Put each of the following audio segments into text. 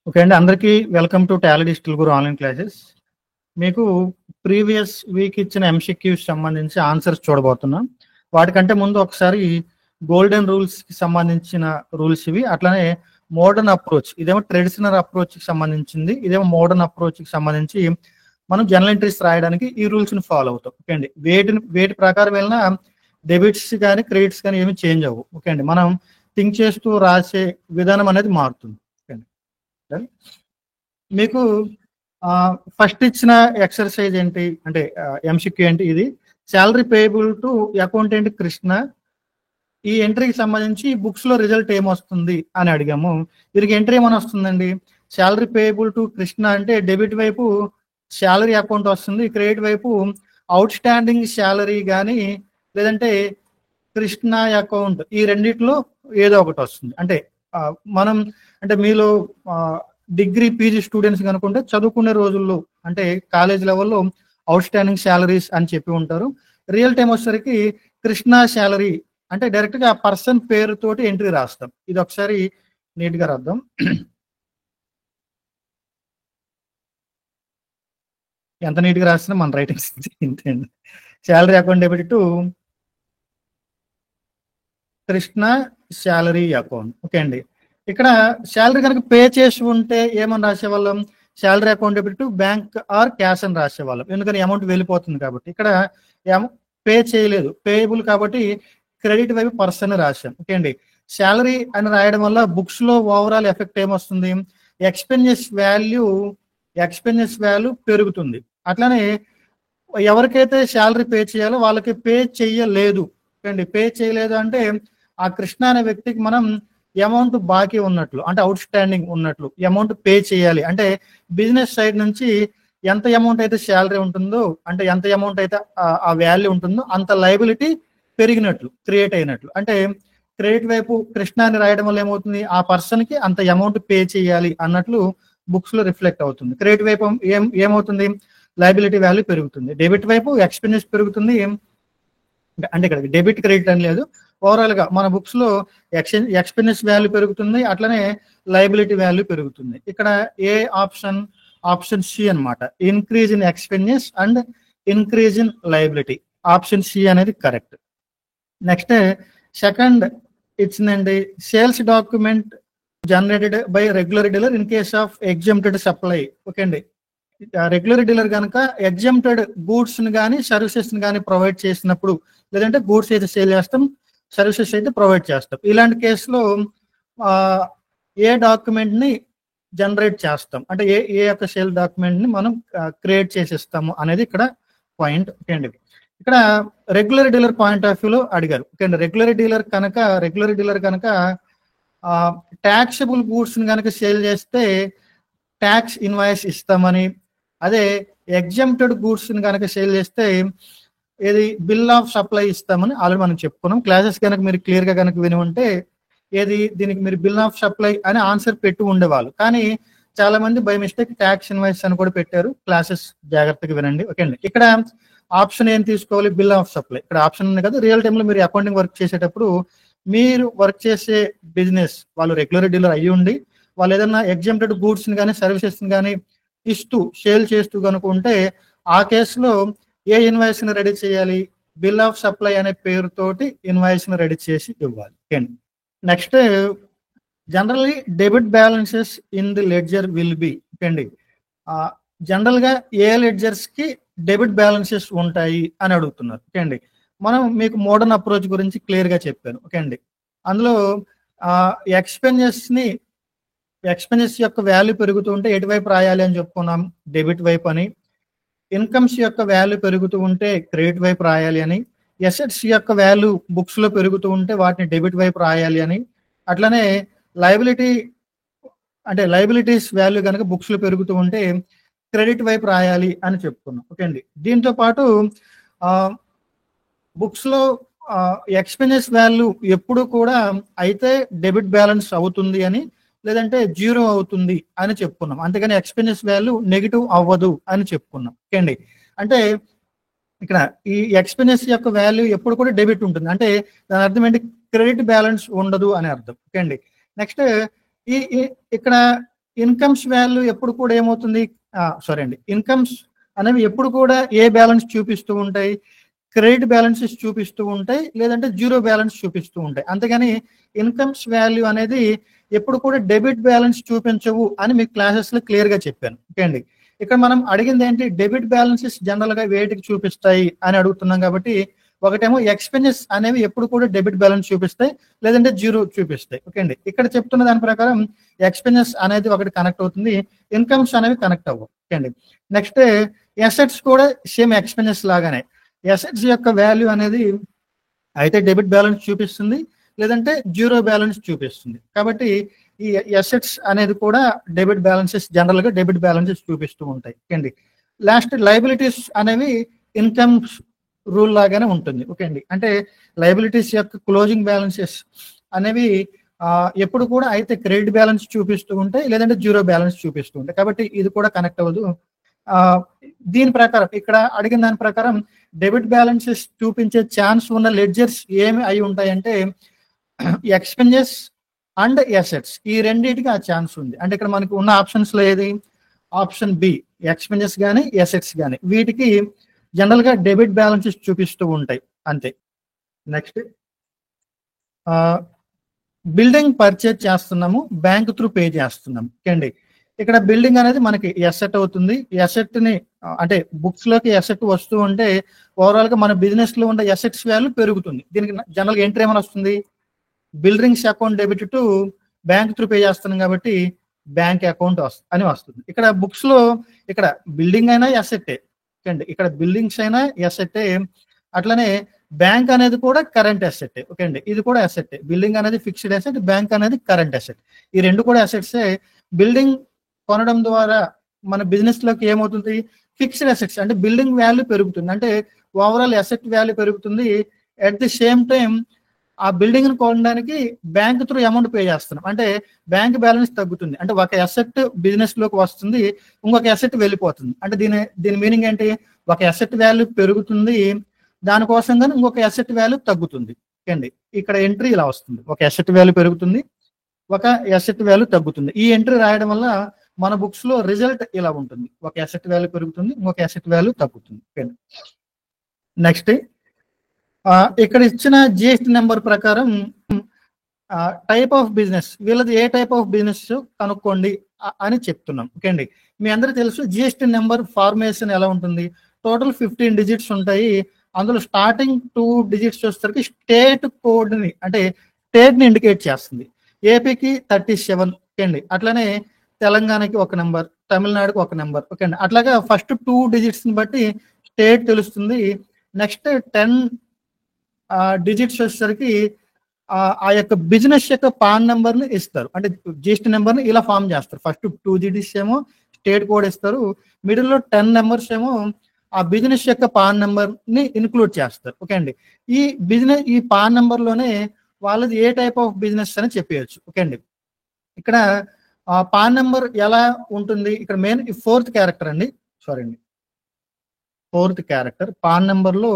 Okay అండి, అందరికీ welcome to Tally digital Guru online classes. మీకు ప్రీవియస్ వీక్ ఇచ్చిన ఎంసీక్యూస్ సంబంధించి ఆన్సర్స్ చూడబోతున్నాం. వాటికంటే ముందు ఒకసారి గోల్డెన్ రూల్స్కి సంబంధించిన రూల్స్ ఇవి. అట్లానే మోడర్న్ అప్రోచ్, ఇదేమో ట్రెడిషనల్ అప్రోచ్కి సంబంధించింది, ఇదేమో మోడర్న్ అప్రోచ్కి సంబంధించి మనం జర్నల్ ఎంట్రీస్ రాయడానికి ఈ రూల్స్ని ఫాలో అవుతాం. ఓకే అండి, వేటి ప్రకారం వెళ్ళినా డెబిట్స్ కానీ క్రెడిట్స్ కానీ ఏమి చేంజ్ అవ్వవు. ఓకే అండి, మనం థింక్ చేస్తూ రాసే విధానం అనేది మారుతుంది. మీకు ఫస్ట్ ఇచ్చిన ఎక్సర్సైజ్ ఏంటి అంటే ఎంసీక్యూ ఏంటి, ఇది salary payable to accountant Krishna, ఈ ఎంట్రీకి సంబంధించి బుక్స్ లో రిజల్ట్ ఏమొస్తుంది అని అడిగాము. దీనికి ఎంట్రీ ఏమని వస్తుందండి, శాలరీ పేయబుల్ టు కృష్ణ అంటే డెబిట్ వైపు శాలరీ అకౌంట్ వస్తుంది, క్రెడిట్ వైపు అవుట్ స్టాండింగ్ శాలరీ కానీ లేదంటే కృష్ణ అకౌంట్, ఈ రెండిట్లో ఏదో ఒకటి వస్తుంది. అంటే మనం అంటే మీలో డిగ్రీ పీజీ స్టూడెంట్స్ కనుకుంటే చదువుకునే రోజుల్లో అంటే కాలేజ్ లెవెల్లో అవుట్ స్టాండింగ్ శాలరీస్ అని చెప్పి ఉంటారు. రియల్ టైం వచ్చేసరికి కృష్ణ శాలరీ అంటే డైరెక్ట్ గా ఆ పర్సన్ పేరుతోటి ఎంట్రీ రాస్తాం. ఇది ఒకసారి నీట్ గా రాద్దాం. ఎంత నీట్ గా రాసినా మన రైటింగ్స్ ఇంతే అండి. Salary account debit to Krishna salary account. Okay అండి, ఇక్కడ శాలరీ కనుక పే చేసి ఉంటే ఏమని రాసేవాళ్ళం, salary account debit to bank or cash అని రాసేవాళ్ళం, ఎందుకని అమౌంట్ వెళ్ళిపోతుంది కాబట్టి. ఇక్కడ పే చేయలేదు, పేయబుల్ కాబట్టి క్రెడిట్ వైపు పర్సన్ రాశాం. ఓకే అండి, శాలరీ అని రాయడం వల్ల బుక్స్ లో ఓవరాల్ ఎఫెక్ట్ ఏమొస్తుంది, ఎక్స్పెన్సెస్ వాల్యూ పెరుగుతుంది. అట్లానే ఎవరికైతే శాలరీ పే చేయాలో వాళ్ళకి పే చేయలేదు. అండి, పే చేయలేదు అంటే ఆ కృష్ణ అనే వ్యక్తికి మనం అమౌంట్ బాకీ ఉన్నట్లు, అంటే అవుట్ స్టాండింగ్ ఉన్నట్లు, అమౌంట్ పే చేయాలి. అంటే బిజినెస్ సైడ్ నుంచి ఎంత అమౌంట్ అయితే శాలరీ ఉంటుందో, అంటే ఎంత అమౌంట్ అయితే ఆ వాల్యూ ఉంటుందో అంత లయబిలిటీ పెరిగినట్లు, క్రియేట్ అయినట్లు. అంటే క్రెడిట్ వైపు కృష్ణ అని రాయడం వల్ల ఏమవుతుంది, ఆ పర్సన్ కి అంత అమౌంట్ పే చేయాలి అన్నట్లు బుక్స్ లో రిఫ్లెక్ట్ అవుతుంది. క్రెడిట్ వైపు ఏమవుతుంది, లయబిలిటీ వాల్యూ పెరుగుతుంది. డెబిట్ వైపు ఎక్స్పెన్సెస్ పెరుగుతుంది. అంటే ఇక్కడ డెబిట్ క్రెడిట్ అని లేదు, ఓవరాల్ గా మన బుక్స్ లో ఎక్స్పెన్సెస్ వాల్యూ పెరుగుతుంది, అట్లనే లయబిలిటీ వాల్యూ పెరుగుతుంది. ఇక్కడ ఏ ఆప్షన్ సి అన్నమాట, increase in expenses and increase in liability. Option C అనేది కరెక్ట్. నెక్స్ట్ సెకండ్ ఇచ్చిందండి, sales document generated by regular dealer in case of exempted supply. Okay అండి, రెగ్యులర్ డీలర్ కనుక ఎగ్జామ్టెడ్ గూడ్స్ ని కానీ సర్వీసెస్ ని కానీ provide చేసినప్పుడు, లేదంటే గూడ్స్ అయితే సేల్ చేస్తాం, సర్వీసెస్ అయితే ప్రొవైడ్ చేస్తాం, ఇలాంటి కేసులో ఏ డాక్యుమెంట్ ని జనరేట్ చేస్తాం, అంటే ఏ యొక్క సేల్ డాక్యుమెంట్ ని మనం క్రియేట్ చేసిస్తాము అనేది ఇక్కడ పాయింట్. ఓకే అండి, ఇక్కడ రెగ్యులర్ డీలర్ పాయింట్ ఆఫ్ వ్యూలో అడిగారు. ఓకే అండి, రెగ్యులర్ డీలర్ కనుక ట్యాక్సబుల్ గూడ్స్ ని కనుక సేల్ చేస్తే ట్యాక్స్ ఇన్వాయిస్ ఇస్తామని, అదే ఎగ్జామ్టెడ్ గూడ్స్ ని కనుక సేల్ చేస్తే ఏది బిల్ ఆఫ్ సప్లై ఇస్తామని ఆల్రెడీ మనం చెప్పుకున్నాం. క్లాసెస్ కనుక మీరు క్లియర్ గా కనుక విని ఉంటే దీనికి మీరు బిల్ ఆఫ్ సప్లై అని ఆన్సర్ పెట్టి ఉండేవాళ్ళు, కానీ చాలా మంది బై మిస్టేక్ ట్యాక్స్ ఇన్వాయిస్ అని కూడా పెట్టారు. క్లాసెస్ జాగ్రత్తగా వినండి. ఓకే అండి, ఇక్కడ ఆప్షన్ ఏం తీసుకోవాలి, బిల్ ఆఫ్ సప్లై. ఇక్కడ ఆప్షన్ ఉంది కదా, రియల్ టైంలో మీరు అకౌంటింగ్ వర్క్ చేసేటప్పుడు మీరు వర్క్ చేసే బిజినెస్ వాళ్ళు రెగ్యులర్ డీలర్ అయ్యి ఉండి వాళ్ళు ఏదైనా ఎగ్జామ్టెడ్ గూడ్స్ ని కానీ సర్వీసెస్ ని కానీ ఇస్తూ సేల్ చేస్తూ కనుకుంటే ఆ కేసులో ఏ ఇన్వాయిస్ ని రెడీ చేయాలి, బిల్ ఆఫ్ సప్లై అనే పేరుతోటి ఇన్వాయిస్ ని రెడీ చేసి ఇవ్వాలి. Next generally debit balances in the ledger will be. అండి, జనరల్ గా ఏ లెడ్జర్స్ కి డెబిట్ బ్యాలెన్సెస్ ఉంటాయి అని అడుగుతున్నారు. ఓకే అండి, మనం మీకు మోడర్న్ అప్రోచ్ గురించి క్లియర్ గా చెప్పాను. ఓకే అండి, అందులో ఎక్స్పెన్సెస్ యొక్క వాల్యూ పెరుగుతూ ఉంటే ఎటువైపు రాయాలి అని చెప్పుకున్నాం, డెబిట్ వైపు అని. ఇన్కమ్స్ యొక్క వాల్యూ పెరుగుతూ ఉంటే క్రెడిట్ వైపు రాయాలి అని. ఎసెట్స్ యొక్క వాల్యూ బుక్స్ లో పెరుగుతూ ఉంటే వాటిని డెబిట్ వైపు రాయాలి అని. అట్లనే లయబిలిటీస్ వాల్యూ కనుక బుక్స్ లో పెరుగుతూ ఉంటే క్రెడిట్ వైపు రాయాలి అని చెప్పుకున్నాం. ఓకే అండి, దీంతో పాటు బుక్స్ లో ఎక్స్పెన్సెస్ వాల్యూ ఎప్పుడు కూడా అయితే డెబిట్ బ్యాలెన్స్ అవుతుంది అని, లేదంటే జీరో అవుతుంది అని చెప్పుకున్నాం. అంతేగాని ఎక్స్పెన్సెస్ వాల్యూ నెగిటివ్ అవ్వదు అని చెప్పుకున్నాం. ఓకే అండి, అంటే ఇక్కడ ఈ ఎక్స్పెన్సెస్ యొక్క వాల్యూ ఎప్పుడు కూడా డెబిట్ ఉంటుంది, అంటే దాని అర్థం ఏంటి, క్రెడిట్ బ్యాలెన్స్ ఉండదు అని అర్థం. ఓకే అండి, నెక్స్ట్ ఇక్కడ ఇన్కమ్స్ వాల్యూ ఎప్పుడు కూడా ఏమవుతుంది, సారీ అండి, ఇన్కమ్స్ అనేవి ఎప్పుడు కూడా ఏ బ్యాలెన్స్ చూపిస్తూ ఉంటాయి, క్రెడిట్ బ్యాలెన్సెస్ చూపిస్తూ ఉంటాయి, లేదంటే జీరో బ్యాలెన్స్ చూపిస్తూ ఉంటాయి. అంతేగాని ఇన్కమ్స్ వాల్యూ అనేది ఎప్పుడు కూడా డెబిట్ బ్యాలెన్స్ చూపించవు అని మీకు క్లాసెస్ లో క్లియర్ గా చెప్పాను. ఓకే అండి. ఇక్కడ మనం అడిగింది ఏంటి, డెబిట్ బ్యాలెన్సెస్ జనరల్ గా వేటికి చూపిస్తాయి అని అడుగుతున్నాం. కాబట్టి ఒకటేమో ఎక్స్పెన్సెస్ అనేవి ఎప్పుడు కూడా డెబిట్ బ్యాలెన్స్ చూపిస్తాయి, లేదంటే జీరో చూపిస్తాయి. ఓకే అండి. ఇక్కడ చెప్తున్న దాని ప్రకారం ఎక్స్పెన్సెస్ అనేది ఒకటి కనెక్ట్ అవుతుంది, ఇన్కమ్స్ అనేవి కనెక్ట్ అవ్వవు. ఓకే అండి. నెక్స్ట్ ఎసెట్స్ కూడా సేమ్ ఎక్స్పెన్సెస్ లాగానే ఎసెట్స్ యొక్క వాల్యూ అనేది అయితే డెబిట్ బ్యాలెన్స్ చూపిస్తుంది, లేదంటే జీరో బ్యాలెన్స్ చూపిస్తుంది. కాబట్టి ఈ ఎసెట్స్ అనేది కూడా డెబిట్ బ్యాలెన్సెస్ జనరల్ గా డెబిట్ బ్యాలెన్సెస్ చూపిస్తూ ఉంటాయి. ఓకే అండి. లాస్ట్ లయబిలిటీస్ అనేవి ఇన్కమ్ రూల్ లాగానే ఉంటుంది. ఓకే అండి. అంటే లయబిలిటీస్ యొక్క క్లోజింగ్ బ్యాలెన్సెస్ అనేవి ఎప్పుడు కూడా అయితే క్రెడిట్ బ్యాలెన్స్ చూపిస్తూ ఉంటాయి, లేదంటే జీరో బ్యాలెన్స్ చూపిస్తూ ఉంటాయి. కాబట్టి ఇది కూడా కనెక్ట్ అవ్వదు. దీని ప్రకారం ఇక్కడ అడిగిన దాని ప్రకారం డెబిట్ బ్యాలెన్సెస్ చూపించే ఛాన్స్ ఉన్న లెడ్జర్స్ ఏమి అయి ఉంటాయంటే ఎక్స్పెన్సెస్ అండ్ ఎసెట్స్, ఈ రెండింటికి ఆ ఛాన్స్ ఉంది. అంటే ఇక్కడ మనకు ఉన్న ఆప్షన్స్ లో ఏది, ఆప్షన్ బి ఎక్స్పెన్సెస్ కానీ ఎసెట్స్ కానీ, వీటికి జనరల్ గా డెబిట్ బ్యాలెన్సెస్ చూపిస్తూ ఉంటాయి అంతే. నెక్స్ట్ బిల్డింగ్ పర్చేజ్ చేస్తున్నాము, బ్యాంక్ త్రూ పే చేస్తున్నాము. ఓకే అండి. ఇక్కడ బిల్డింగ్ అనేది మనకి ఎసెట్ అవుతుంది. ఎసెట్ ని అంటే బుక్స్ లోకి ఎసెట్ వస్తూ ఉంటే ఓవరాల్ గా మన బిజినెస్ లో ఉండే ఎసెట్స్ వాల్యూ పెరుగుతుంది. దీనికి జనరల్ గా ఎంట్రీ ఏమైనా వస్తుంది, buildings account debit to bank through pay చేస్తున్నాం కాబట్టి బ్యాంక్ అకౌంట్ అని వస్తుంది. ఇక్కడ బుక్స్ లో ఇక్కడ బిల్డింగ్ అయినా ఎసెట్టే. ఓకే, ఇక్కడ బిల్డింగ్స్ అయినా ఎసెట్టే, అట్లనే బ్యాంక్ అనేది కూడా కరెంట్ అసెట్. ఓకే అండి, ఇది కూడా అసెట్. బిల్డింగ్ అనేది ఫిక్స్డ్ అసెట్, బ్యాంక్ అనేది కరెంట్ అసెట్. ఈ రెండు కూడా అసెట్సే. బిల్డింగ్ కొనడం ద్వారా మన బిజినెస్ లోకి ఏమవుతుంది, ఫిక్స్డ్ అసెట్స్ అంటే బిల్డింగ్ వాల్యూ పెరుగుతుంది, అంటే ఓవరాల్ అసెట్ వాల్యూ పెరుగుతుంది. అట్ ది సేమ్ టైం ఆ బిల్డింగ్ ని కొనడానికి బ్యాంక్ త్రూ అమౌంట్ పే చేస్తున్నాం, అంటే బ్యాంక్ బ్యాలెన్స్ తగ్గుతుంది. అంటే ఒక అసెట్ బిజినెస్ లోకి వస్తుంది, ఇంకొక అసెట్ వెళ్ళిపోతుంది. అంటే దీని మీనింగ్ ఏంటి, ఒక అసెట్ వాల్యూ పెరుగుతుంది, దానికోసం కానీ ఇంకొక అసెట్ వాల్యూ తగ్గుతుంది. అండి ఇక్కడ ఎంట్రీ ఇలా వస్తుంది, ఒక అసెట్ వాల్యూ పెరుగుతుంది, ఒక అసెట్ వాల్యూ తగ్గుతుంది. ఈ ఎంట్రీ రాయడం వల్ల మన బుక్స్ లో రిజల్ట్ ఇలా ఉంటుంది, ఒక అసెట్ వాల్యూ పెరుగుతుంది, ఇంకొక అసెట్ వాల్యూ తగ్గుతుంది. నెక్స్ట్ ఇక్కడ ఇచ్చిన జిఎస్టి నెంబర్ ప్రకారం టైప్ ఆఫ్ బిజినెస్, వీళ్ళది ఏ టైప్ ఆఫ్ బిజినెస్ కనుక్కోండి అని చెప్తున్నాం. ఓకే అండి. మీ అందరికీ తెలుసు జిఎస్టి నెంబర్ ఫార్మేషన్ ఎలా ఉంటుంది. టోటల్ 15 డిజిట్స్ ఉంటాయి. అందులో స్టార్టింగ్ 2 డిజిట్స్ వచ్చేసరికి స్టేట్ కోడ్ ని, అంటే స్టేట్ ని ఇండికేట్ చేస్తుంది. ఏపీకి 37. ఓకే అండి. అట్లనే తెలంగాణకి ఒక నెంబర్, తమిళనాడుకి ఒక నెంబర్. ఓకే అండి. అట్లాగా ఫస్ట్ 2 డిజిట్స్ ని బట్టి స్టేట్ తెలుస్తుంది. నెక్స్ట్ 10 డిజిట్స్ వచ్చేసరికి ఆ యొక్క బిజినెస్ యొక్క పాన్ నెంబర్ ని ఇస్తారు, అంటే జిఎస్టి నెంబర్ ని ఇలా ఫామ్ చేస్తారు. ఫస్ట్ 2 డిజిట్స్ ఏమో స్టేట్ కోడ్ ఇస్తారు, మిడిల్ లో 10 నెంబర్స్ ఏమో ఆ బిజినెస్ యొక్క పాన్ నెంబర్ ని ఇన్క్లూడ్ చేస్తారు. ఓకే అండి. ఈ పాన్ నెంబర్ లోనే వాళ్ళది ఏ టైప్ ఆఫ్ బిజినెస్ అని చెప్పేయచ్చు. ఓకే అండి. ఇక్కడ పాన్ నెంబర్ ఎలా ఉంటుంది, ఇక్కడ మెయిన్ 4th క్యారెక్టర్ అండి, సారీ అండి 4th క్యారెక్టర్. పాన్ నెంబర్ లో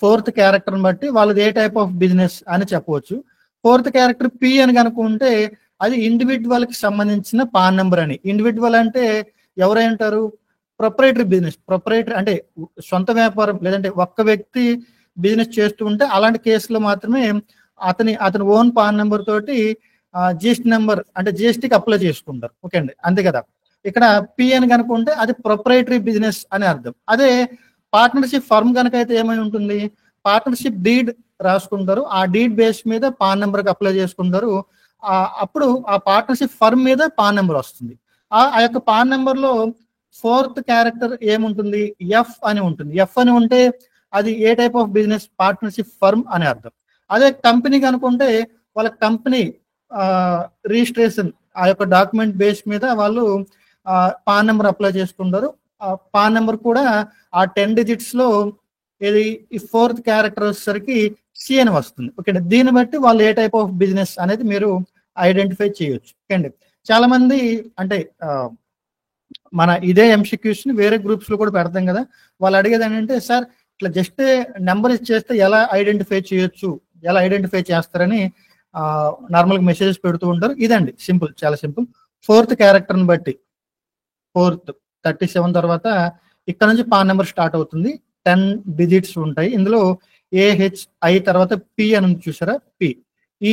4th క్యారెక్టర్ బట్టి వాళ్ళది ఏ టైప్ ఆఫ్ బిజినెస్ అని చెప్పవచ్చు. 4th క్యారెక్టర్ పి అని కనుక్కుంటే అది ఇండివిజువల్ కి సంబంధించిన పాన్ నెంబర్ అని. ఇండివిజువల్ అంటే ఎవరై ఉంటారు, ప్రొపరేటరీ బిజినెస్. ప్రొపరేటరీ అంటే సొంత వ్యాపారం, లేదంటే ఒక్క వ్యక్తి బిజినెస్ చేస్తూ ఉంటే అలాంటి కేసులో మాత్రమే అతని ఓన్ పాన్ నెంబర్ తోటి జిఎస్టి నెంబర్ అంటే జిఎస్టికి అప్లై చేసుకుంటారు. ఓకే అండి, అంతే కదా. ఇక్కడ పి అని కనుక్కుంటే అది ప్రొపరేటరీ బిజినెస్ అని అర్థం. అదే పార్ట్నర్షిప్ ఫర్మ్ కనుక అయితే ఏమై ఉంటుంది, పార్ట్నర్షిప్ డీడ్ రాసుకుంటారు, ఆ డీడ్ బేస్ మీద పాన్ నెంబర్కి అప్లై చేసుకుంటారు. అప్పుడు ఆ పార్ట్నర్షిప్ ఫర్మ్ మీద పాన్ నెంబర్ వస్తుంది. ఆ యొక్క పాన్ నెంబర్ లో 4th క్యారెక్టర్ ఏముంటుంది, ఎఫ్ అని ఉంటుంది. ఎఫ్ అని ఉంటే అది ఏ type of business, partnership firm అని అర్థం. అదే కంపెనీ కనుకుంటే వాళ్ళ కంపెనీ రిజిస్ట్రేషన్ ఆ యొక్క డాక్యుమెంట్ బేస్ మీద వాళ్ళు పాన్ నెంబర్ అప్లై చేసుకుంటారు. పాన్ నెంబర్ కూడా ఆ 10 డిజిట్స్ లో ఇది ఈ 4th క్యారెక్టర్ వచ్చేసరికి సి అని వస్తుంది. ఓకే అండి. దీన్ని బట్టి వాళ్ళు ఏ టైప్ ఆఫ్ బిజినెస్ అనేది మీరు ఐడెంటిఫై చేయొచ్చు. ఓకే అండి. చాలా మంది అంటే మన ఇదే ఎంసీక్యూస్ ని వేరే గ్రూప్స్ లో కూడా పెడతాం కదా, వాళ్ళు అడిగేది ఏంటంటే సార్ ఇట్లా జస్ట్ నెంబర్ ఇచ్చేస్తే ఎలా ఐడెంటిఫై చేయొచ్చు, ఎలా ఐడెంటిఫై చేస్తారని నార్మల్గా మెసేజెస్ పెడుతూ ఉంటారు. ఇదండి సింపుల్, చాలా సింపుల్. 4th క్యారెక్టర్ని బట్టి 4th 37 తర్వాత ఇక్కడ నుంచి పాన్ నెంబర్ స్టార్ట్ అవుతుంది. 10 డిజిట్స్ ఉంటాయి. ఇందులో AHI తర్వాత P అని ఉంది చూసారా, P. ఈ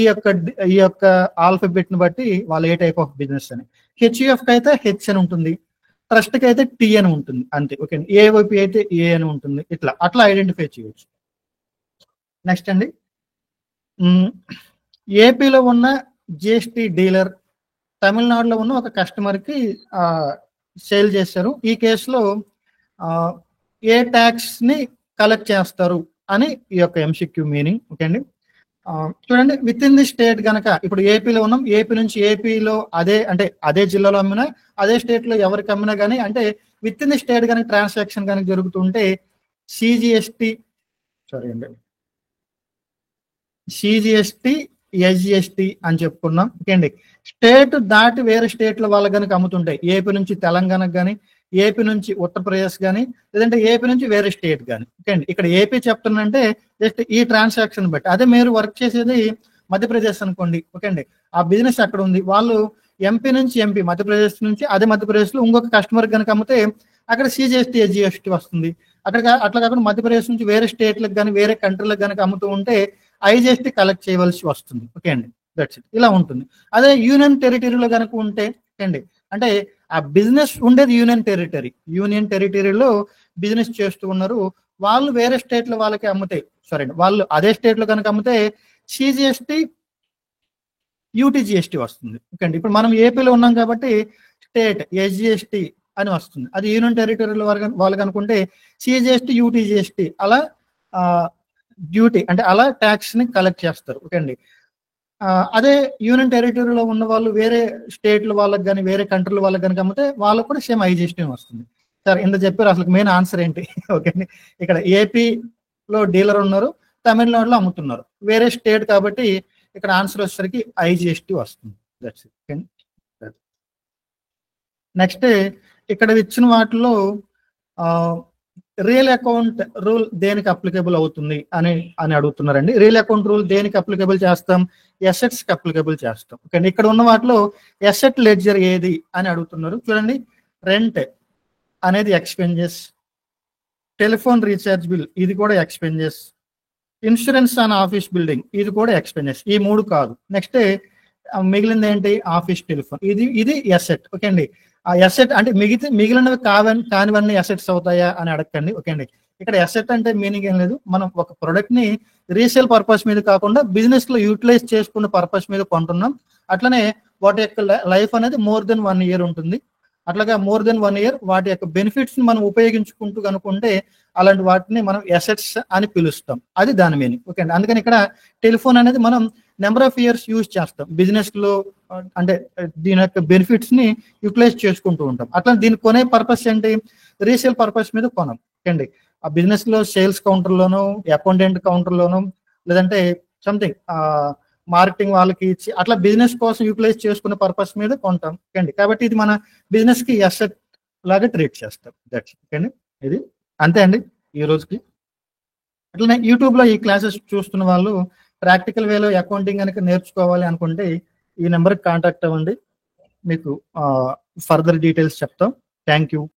యొక్క ఆల్ఫాబెట్ ని బట్టి వాళ్ళు ఏ టైప్ ఆఫ్ బిజినెస్ అని. HUF కి అయితే H అని ఉంటుంది, ట్రస్ట్ కి అయితే T అని ఉంటుంది అంతే. ఓకే, AYP అయితే A అని ఉంటుంది. అట్లా ఐడెంటిఫై చేయొచ్చు. నెక్స్ట్ అండి, ఏపీలో ఉన్న GST డీలర్ తమిళనాడులో ఉన్న ఒక కస్టమర్ కి సేల్ చేశారు. ఈ కేసులో ఏ ట్యాక్స్ ని కలెక్ట్ చేస్తారు అని ఈ యొక్క MCQ మీనింగ్. ఓకే అండి, చూడండి, విత్ ఇన్ ది స్టేట్ గనక ఇప్పుడు ఏపీలో ఉన్నాం, ఏపీ నుంచి ఏపీలో అదే జిల్లాలో అమ్మినా, అదే స్టేట్ లో ఎవరికి అమ్మినా కానీ, అంటే విత్ ఇన్ ది స్టేట్ కనుక ట్రాన్సాక్షన్ కనుక జరుగుతుంటే CGST SGST అని చెప్పుకున్నాం. ఓకే అండి, స్టేట్ దాటి వేరే స్టేట్ లో వాళ్ళు కనుక అమ్ముతుంటాయి, ఏపీ నుంచి తెలంగాణకు కానీ, ఏపీ నుంచి ఉత్తరప్రదేశ్ కానీ, లేదంటే ఏపీ నుంచి వేరే స్టేట్ కానీ. ఓకే అండి, ఇక్కడ ఏపీ చెప్తున్నంటే జస్ట్ ఈ ట్రాన్సాక్షన్ బట్టి. అదే మీరు వర్క్ చేసేది మధ్యప్రదేశ్ అనుకోండి. ఓకే అండి, ఆ బిజినెస్ అక్కడ ఉంది, వాళ్ళు MP నుంచి MP మధ్యప్రదేశ్ నుంచి అదే మధ్యప్రదేశ్ లో ఇంకొక కస్టమర్ కనుక అమ్మితే అక్కడ CGST SGST వస్తుంది. అట్లా కాకుండా మధ్యప్రదేశ్ నుంచి వేరే స్టేట్లకు కానీ వేరే కంట్రీలకు కనుక అమ్ముతూ ఉంటే IGST కలెక్ట్ చేయవలసి వస్తుంది. ఓకే అండి, దట్స్ ఇట్. ఇలా ఉంటుంది. అదే యూనియన్ టెరిటరీలో కనుక ఉంటే అండి, అంటే ఆ బిజినెస్ ఉండేది యూనియన్ టెరిటరీలో బిజినెస్ చేస్తూ ఉన్నారు, వాళ్ళు వేరే స్టేట్ లో వాళ్ళకి అమ్మితే, వాళ్ళు అదే స్టేట్ లో కనుక అమ్మితే CGST UTGST వస్తుంది. ఓకే అండి, ఇప్పుడు మనం ఏపీలో ఉన్నాం కాబట్టి స్టేట్ SGST అని వస్తుంది. అది యూనియన్ టెరిటరీలో వాళ్ళకి అనుకుంటే CGST UTGST అలా డ్యూటీ అంటే అలా ట్యాక్స్ ని కలెక్ట్ చేస్తారు. ఓకే అండి, అదే యూనియన్ టెరిటరీలో ఉన్న వాళ్ళు వేరే స్టేట్ల వాళ్ళకి కానీ వేరే కంట్రీల వాళ్ళకి కనుక అమ్మితే వాళ్ళకు కూడా సేమ్ IGST వస్తుంది. సార్ ఇంత చెప్పారు, అసలు మెయిన్ ఆన్సర్ ఏంటి? ఓకే అండి, ఇక్కడ ఏపీలో డీలర్ ఉన్నారు, తమిళనాడులో అమ్ముతున్నారు, వేరే స్టేట్ కాబట్టి ఇక్కడ ఆన్సర్ వచ్చేసరికి IGST వస్తుంది. That's it. నెక్స్ట్ ఇక్కడ ఇచ్చిన వాటిలో రియల్ అకౌంట్ రూల్ దేనికి అప్లికేబుల్ అవుతుంది అని అడుగుతున్నారండి. రియల్ అకౌంట్ రూల్ దేనికి అప్లికేబుల్ చేస్తాం? ఎసెట్స్ కి అప్లికేబుల్ చేస్తాం. ఓకే, ఇక్కడ ఉన్న వాటిలో ఎసెట్ లెడ్జర్ ఏది అని అడుగుతున్నారు. చూడండి, రెంట్ అనేది ఎక్స్పెన్సెస్, టెలిఫోన్ రీఛార్జ్ బిల్ ఇది కూడా expenses, insurance on office building ఇది కూడా ఎక్స్పెన్సెస్. ఈ 3 కాదు. నెక్స్ట్ మిగిలింది ఏంటి? Office telephone. ఇది ఎసెట్. ఓకే అండి, ఆ ఎసెట్ అంటే మిగిలినవి కానివన్నీ ఎసెట్స్ అవుతాయా అని అడగండి. ఓకే అండి, ఇక్కడ ఎసెట్ అంటే మీనింగ్ ఏం లేదు, మనం ఒక ప్రొడక్ట్ ని రీసేల్ పర్పస్ మీద కాకుండా బిజినెస్ లో యూటిలైజ్ చేసుకునే పర్పస్ మీద కొంటున్నాం. అట్లనే వాటి యొక్క లైఫ్ అనేది more than 1 year ఉంటుంది. అట్లాగా more than 1 year వాటి యొక్క బెనిఫిట్స్ ని మనం ఉపయోగించుకుంటూ కనుక్కుంటే అలాంటి వాటిని మనం ఎసెట్స్ అని పిలుస్తాం. అది దాని మీనింగ్. ఓకే అండి, అందుకని ఇక్కడ టెలిఫోన్ అనేది మనం నెంబర్ ఆఫ్ ఇయర్స్ యూజ్ చేస్తాం బిజినెస్ లో, అంటే దీని యొక్క బెనిఫిట్స్ ని యూటిలైజ్ చేసుకుంటూ ఉంటాం. అట్లా దీన్ని కొనే పర్పస్ ఏంటి? రీసేల్ పర్పస్ మీద కొనం. ఓకే అండి, ఆ బిజినెస్ లో సేల్స్ కౌంటర్ లోను, అకౌంటెంట్ కౌంటర్ లోను, లేదంటే సంథింగ్ మార్కెటింగ్ వాళ్ళకి ఇచ్చి అట్లా బిజినెస్ కోసం యూటిలైజ్ చేసుకునే పర్పస్ మీద కొంటాం. ఓకే అండి, కాబట్టి ఇది మన బిజినెస్ కి అసెట్ లాగా ట్రీట్ చేస్తాం. దట్స్ ఓకే అండి, ఇది అంతే అండి ఈ రోజుకి. అట్లనే యూట్యూబ్ లో ఈ క్లాసెస్ చూస్తున్న వాళ్ళు ప్రాక్టికల్ వేలో అకౌంటింగ్ కనుక నేర్చుకోవాలి అనుకుంటే ఈ నెంబర్కి కాంటాక్ట్ అవ్వండి, మీకు ఫర్దర్ డీటెయిల్స్ చెప్తాం. Thank you.